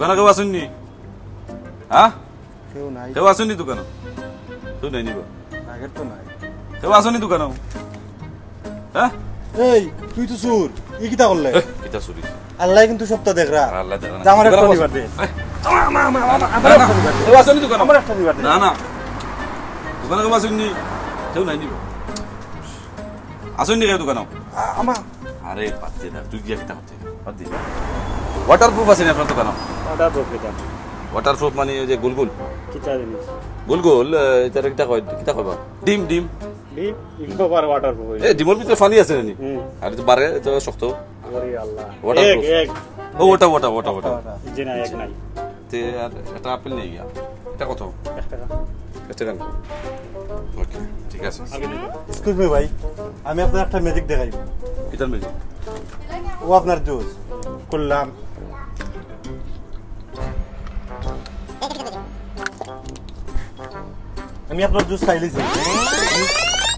দোকানে কেউ আসেননি? হ্যাঁ, কেউ নাই। কেউ আসেননি দোকানে? কেউ নাই নিব? আগের তো নাই। কেউ আসেননি দোকানে? হ্যাঁ, এই তুই তো চুর, ই কিতা করলে? কিতা চুরি? আল্লাহ কিন্তু সপ্তাহ দেখরা। আল্লাহ দেখে না। আমার একটা দিবার দে। কেউ আসেননি দোকানে? আমার একটা দিবার দে। না না, দোকানে কেউ আসেননি? কেউ নাই নিব? আসেননি কেউ দোকানে? আমার আরে বাদ দে না, তুই গিয়ে কিতা করতে? বাদ দে। ওয়াটারপ্রুফ আছে না আপনার দোকানে? অর্ডার করতে দাও ওয়াটারপ্রুফ মানে ওই যে গুলগুল কিটা জিনিস গুলগুল এটা কিতা কয়? কিতা কইবা? ডিম ডিম ডিম ইনকোভার ওয়াটার প্রুফ এ ডিমের ভিতরে পানি আছে নানি? আর তো বারে তো শক্ত ওরে আল্লাহ Waterproof. এক ও ওটা জি না এক নাই তে আর এটা আপেল নেই গিয়া এটা কত? 1 টাকা এটা দেন ওকে ঠিক আছে আগে দিন এক্সকিউজ মি ভাই, আমি আপনার একটা ম্যাজিক দেখাইব। কিতার মেজি ও আপনার জুস করলাম। আমি আপনার জুস খাইলেছি,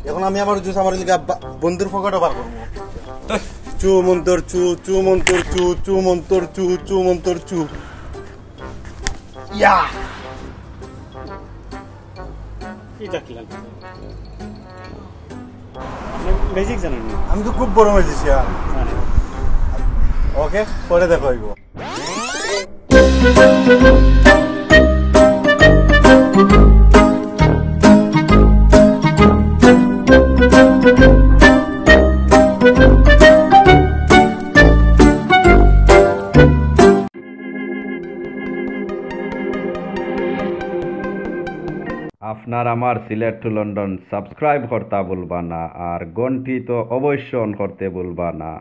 এখন আমি আমার জুস আমার লিগা বন্ধুর পকেটে বার করবো। চু মন্তর চু, চু মন্তর চু, চু মন্তর চু, চু মন্তর চু। ইয়া এটা কি লাগবে আপনি বেসিক জানেন না আমি তো খুব বড় ম্যাজিশিয়ান। জানেন ওকে, পরে দেখা হইব। আপনার আমার সিলেট টু লন্ডন সাবস্ক্রাইব করতে ভুলবা না আর ঘন্টি তো অবশ্যই অন করতে ভুলবা না।